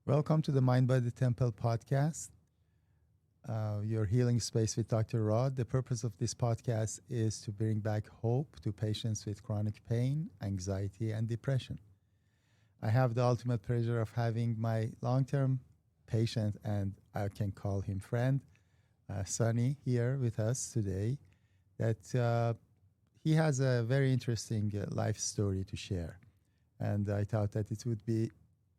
Welcome to the Mind Body Temple podcast, your healing space with Dr. Rod. The purpose of this podcast is to bring back hope to patients with chronic pain, anxiety, and depression. I have the ultimate pleasure of having my long-term patient, and I can call him friend, Sunny, here with us today. That he has a very interesting life story to share, and I thought that it would be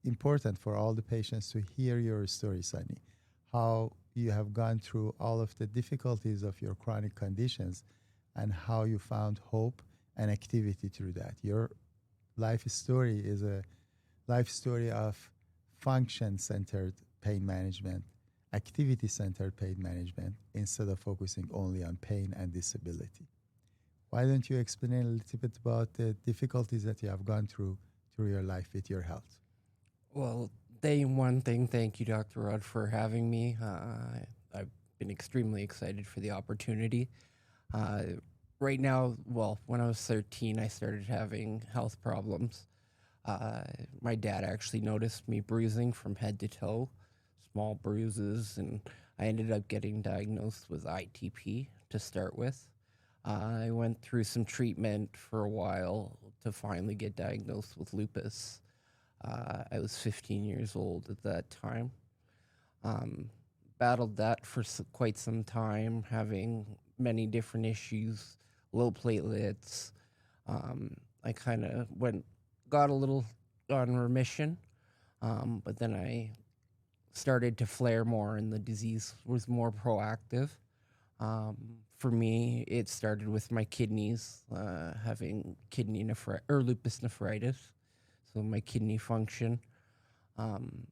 important for all the patients to hear your story, Sunny, how you have gone through all of the difficulties of your chronic conditions and how you found hope and activity through that. Your life story is a life story of function-centered pain management, activity-centered pain management, instead of focusing only on pain and disability. Why don't you explain a little bit about the difficulties that you have gone through your life with your health? Well, thank you, Dr. Rudd, for having me. I've been extremely excited for the opportunity. Right now, when I was 13, I started having health problems. My dad actually noticed me bruising from head to toe, small bruises, and I ended up getting diagnosed with ITP to start with. I went through some treatment for a while to finally get diagnosed with lupus. I was 15 years old at that time. Battled that for quite some time, having many different issues, low platelets. I kind of got a little on remission, but then I started to flare more and the disease was more proactive. For me, it started with my kidneys, having lupus nephritis. So my kidney function.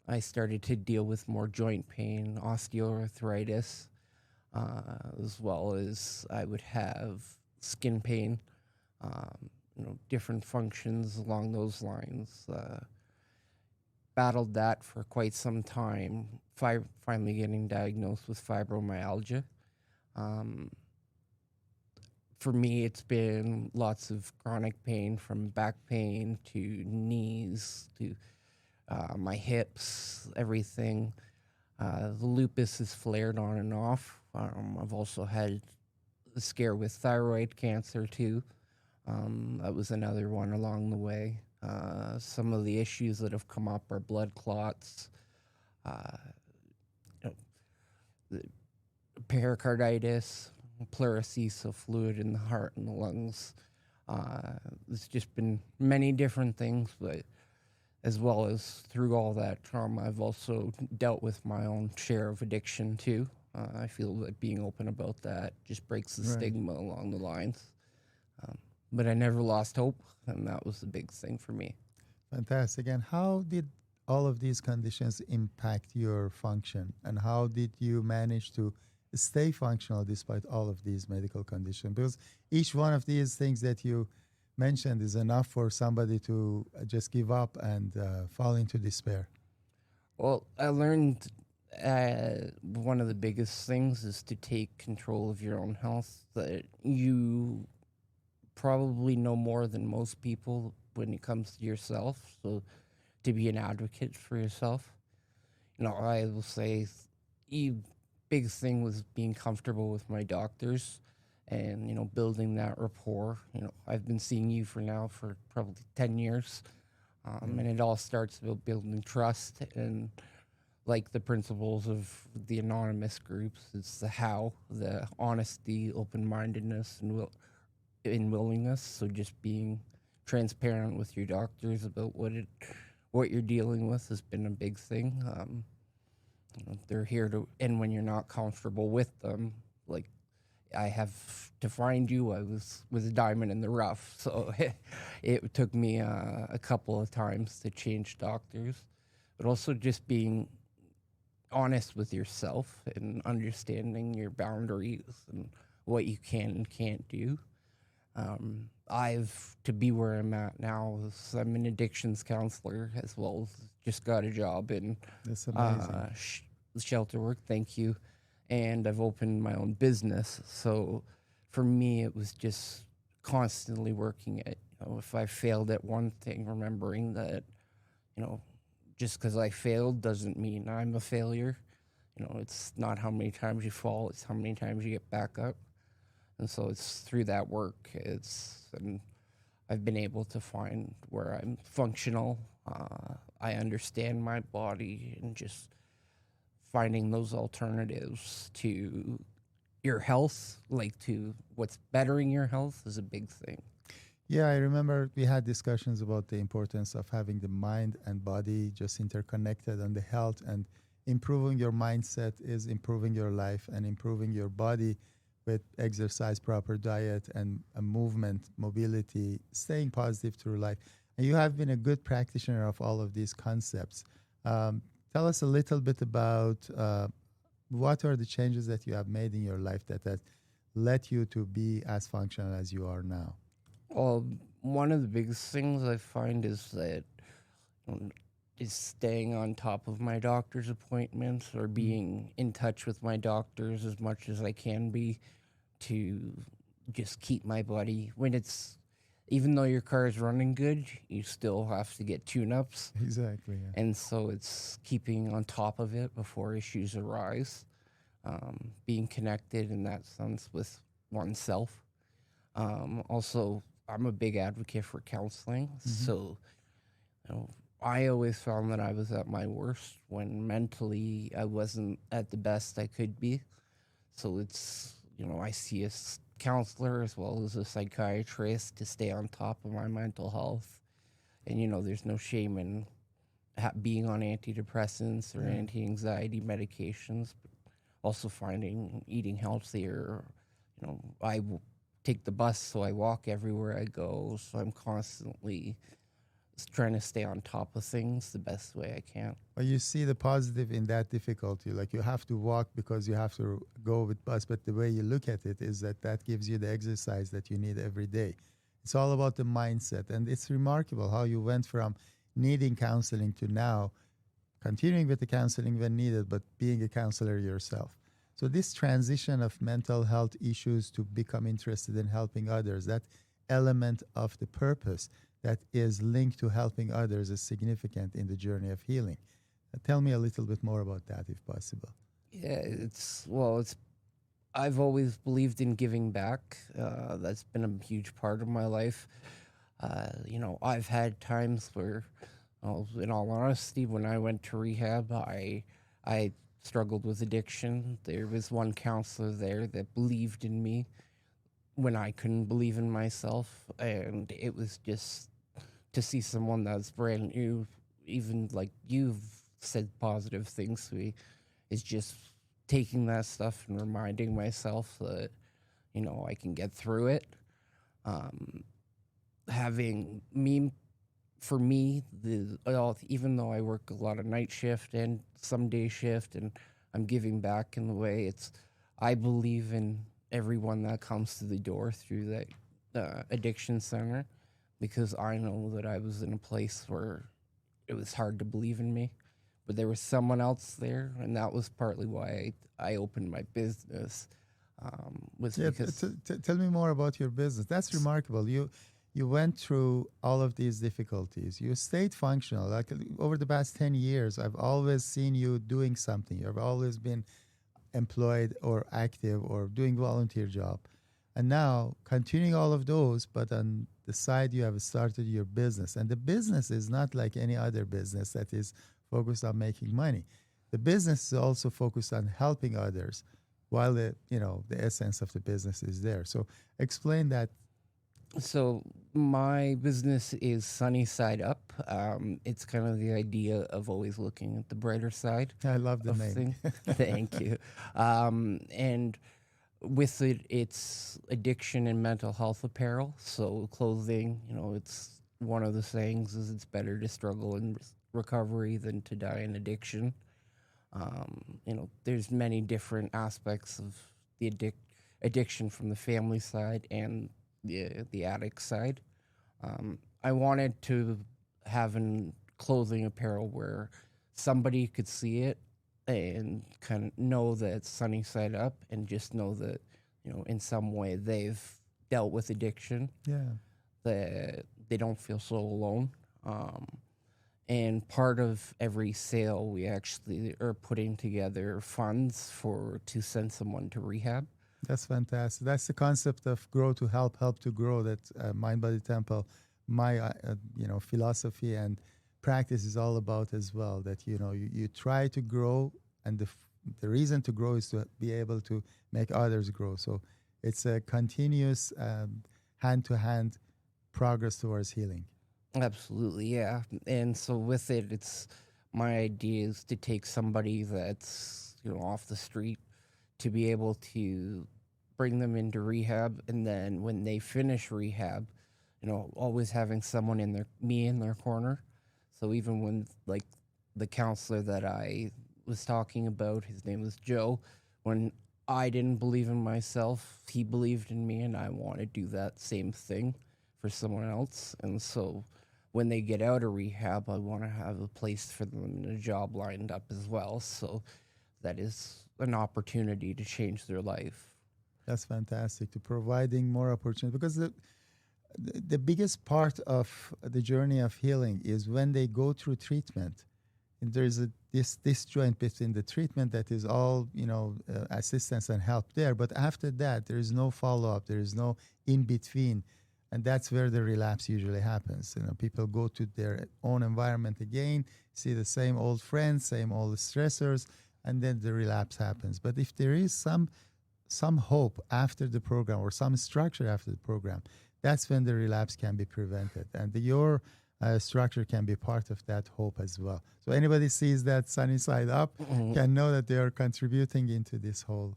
I started to deal with more joint pain, osteoarthritis, as well as I would have skin pain, different functions along those lines. Battled that for quite some time, finally getting diagnosed with fibromyalgia. For me, it's been lots of chronic pain, from back pain to knees to my hips, everything. The lupus has flared on and off. I've also had a scare with thyroid cancer too. That was another one along the way. Some of the issues that have come up are blood clots, the pericarditis, pleurisy, so fluid in the heart and the lungs. It's just been many different things, but as well as through all that trauma, I've also dealt with my own share of addiction too. I feel that being open about that just breaks the stigma along the lines. But I never lost hope, and that was the big thing for me. Fantastic. And how did all of these conditions impact your function? And how did you manage to stay functional despite all of these medical conditions? Because each one of these things that you mentioned is enough for somebody to just give up and fall into despair. Well, I learned one of the biggest things is to take control of your own health, that you probably know more than most people when it comes to yourself. So to be an advocate for yourself, I will say big thing was being comfortable with my doctors and, building that rapport. I've been seeing you for probably 10 years. And it all starts with building trust, and like the principles of the anonymous groups, it's the how, the honesty, open-mindedness, and willingness. So just being transparent with your doctors about what you're dealing with has been a big thing. They're here and when you're not comfortable with them, like I have to find you, I was with a diamond in the rough. So it took me a couple of times to change doctors, but also just being honest with yourself and understanding your boundaries and what you can and can't do. To be where I'm at now, I'm an addictions counselor, as well as just got a job in That's amazing. Shelter work. Thank you. And I've opened my own business. So for me, it was just constantly working at, if I failed at one thing, remembering that, just because I failed doesn't mean I'm a failure. It's not how many times you fall, it's how many times you get back up. And so it's through that work, and I've been able to find where I'm functional. I understand my body, and just finding those alternatives to your health, like to what's bettering your health, is a big thing. Yeah, I remember we had discussions about the importance of having the mind and body just interconnected, and the health, and improving your mindset is improving your life, and improving your body with exercise, proper diet, and a movement, mobility, staying positive through life. And you have been a good practitioner of all of these concepts. Tell us a little bit about what are the changes that you have made in your life that led you to be as functional as you are now? Well, one of the biggest things I find is that is staying on top of my doctor's appointments, or being in touch with my doctors as much as I can be, to just keep my body, even though your car is running good, you still have to get tune-ups. Exactly. Yeah. And so it's keeping on top of it before issues arise, being connected in that sense with oneself. Also, I'm a big advocate for counseling. So I always found that I was at my worst when mentally I wasn't at the best I could be. So it's, I see a counselor as well as a psychiatrist to stay on top of my mental health. And, there's no shame in being on antidepressants or anti-anxiety medications, but also eating healthier. I take the bus, so I walk everywhere I go. So I'm constantly trying to stay on top of things the best way I can. But you see the positive in that difficulty. Like, you have to walk because you have to go with bus, but the way you look at it is that gives you the exercise that you need every day. It's all about the mindset. And it's remarkable how you went from needing counseling to now continuing with the counseling when needed, but being a counselor yourself. So this transition of mental health issues to become interested in helping others, that element of the purpose that is linked to helping others, is significant in the journey of healing. Tell me a little bit more about that, if possible. Yeah, I've always believed in giving back. That's been a huge part of my life. I've had times where, in all honesty, when I went to rehab, I struggled with addiction. There was one counselor there that believed in me when I couldn't believe in myself, and it was just to see someone that's brand new, even like you've said positive things to me, is just taking that stuff and reminding myself that, I can get through it. For me, even though I work a lot of night shift and some day shift, and I'm giving back in the way, I believe in everyone that comes to the door through that addiction center, because I know that I was in a place where it was hard to believe in me, but there was someone else there, and that was partly why I opened my business. Tell me more about your business. That's remarkable. You went through all of these difficulties. You stayed functional. Like, over the past 10 years, I've always seen you doing something. You've always been employed or active or doing volunteer job. And now continuing all of those, but on the side you have started your business. And the business is not like any other business that is focused on making money. The business is also focused on helping others, while the essence of the business is there. So explain that. So my business is Sunny Side Up. It's kind of the idea of always looking at the brighter side. I love the name. Thank you. And with it, it's addiction and mental health apparel. So clothing, it's one of the sayings is it's better to struggle in recovery than to die in addiction. There's many different aspects of the addiction from the family side and the addict side. I wanted to have a clothing apparel where somebody could see it and kind of know that it's Sunny Side Up, and just know that, in some way they've dealt with addiction. Yeah. That they don't feel so alone. And part of every sale, we actually are putting together funds to send someone to rehab. That's fantastic. That's the concept of grow to help, help to grow. That Mind Body Temple, my philosophy and practice is all about as well. That you try to grow, and the reason to grow is to be able to make others grow. So it's a continuous hand to hand progress towards healing. Absolutely, yeah. And so with it, it's my idea is to take somebody that's off the street, to be able to bring them into rehab, and then when they finish rehab, always having someone me in their corner. So even when, like, the counselor that I was talking about, his name was Joe, when I didn't believe in myself, he believed in me, and I want to do that same thing for someone else. And so when they get out of rehab, I want to have a place for them and a job lined up as well. So that is an opportunity to change their life. That's fantastic, to providing more opportunity, because the biggest part of the journey of healing is when they go through treatment. And there's this disjoint between the treatment that is all assistance and help there, but after that there is no follow-up, there is no in between, and that's where the relapse usually happens. People go to their own environment again, see the same old friends, same old stressors, and then the relapse happens. But if there is some hope after the program, or some structure after the program, that's when the relapse can be prevented. And your structure can be part of that hope as well. So anybody sees that sunny side up can know that they are contributing into this whole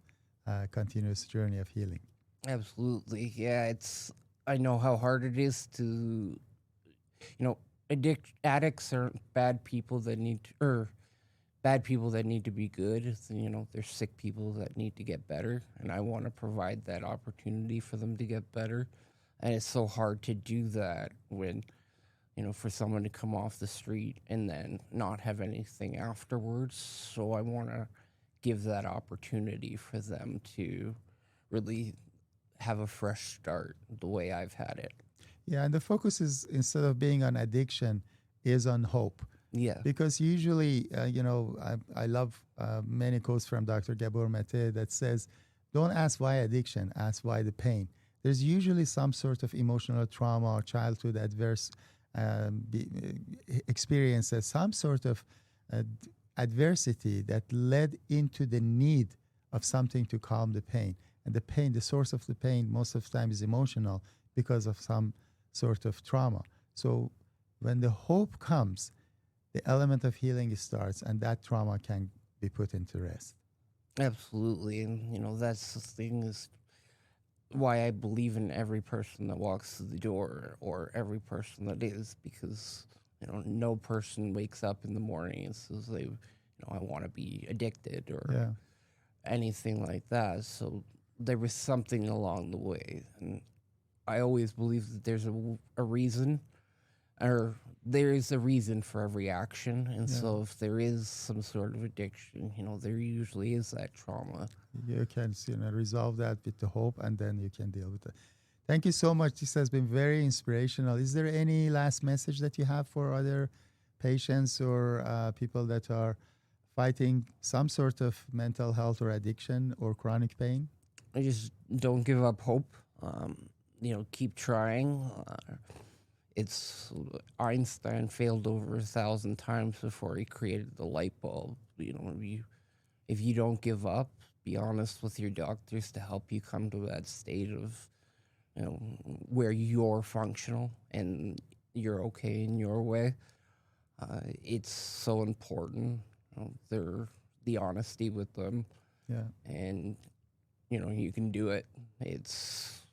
continuous journey of healing. Absolutely. Yeah, I know how hard it is to, addicts aren't bad people that bad people that need to be good. They're sick people that need to get better, and I want to provide that opportunity for them to get better. And it's so hard to do that when, for someone to come off the street and then not have anything afterwards. So I want to give that opportunity for them to really have a fresh start the way I've had it. Yeah, and the focus is, instead of being on addiction, is on hope. Yeah. Because usually, I love many quotes from Dr. Gabor Mate that says, don't ask why addiction, ask why the pain. There's usually some sort of emotional trauma or childhood adverse experiences, some sort of adversity that led into the need of something to calm the pain. And the pain, the source of the pain, most of the time is emotional because of some sort of trauma. So when the hope comes, the element of healing starts, and that trauma can be put into rest. Absolutely. And, that's the thing, is why I believe in every person that walks through the door, or every person that is, because, no person wakes up in the morning and says I want to be addicted or anything like that. So there was something along the way. And I always believe that there's a reason, or there is a reason for every action. And so if there is some sort of addiction, there usually is that trauma. You can resolve that with the hope, and then you can deal with it. Thank you so much. This has been very inspirational. Is there any last message that you have for other patients or people that are fighting some sort of mental health or addiction or chronic pain? I just don't give up hope. Keep trying. It's Einstein failed over 1,000 times before he created the light bulb. If you don't give up, be honest with your doctors to help you come to that state of, where you're functional and you're okay in your way. It's so important. The honesty with them. Yeah. And, you can do it. It's,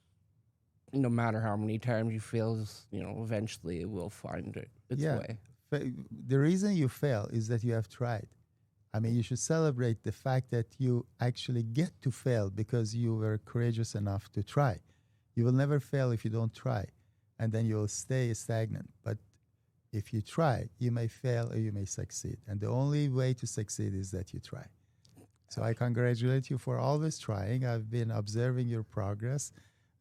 no matter how many times you fail, eventually it will find its way. The reason you fail is that you have tried. I mean, you should celebrate the fact that you actually get to fail because you were courageous enough to try. You will never fail if you don't try, and then you will stay stagnant. But if you try, you may fail or you may succeed. And the only way to succeed is that you try. So I congratulate you for always trying. I've been observing your progress,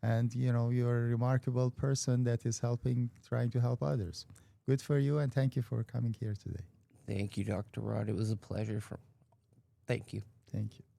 and you're a remarkable person that is trying to help others. good for you, and thank you for coming here today. Thank you, Dr. Rod. It was a pleasure. Thank you. Thank you.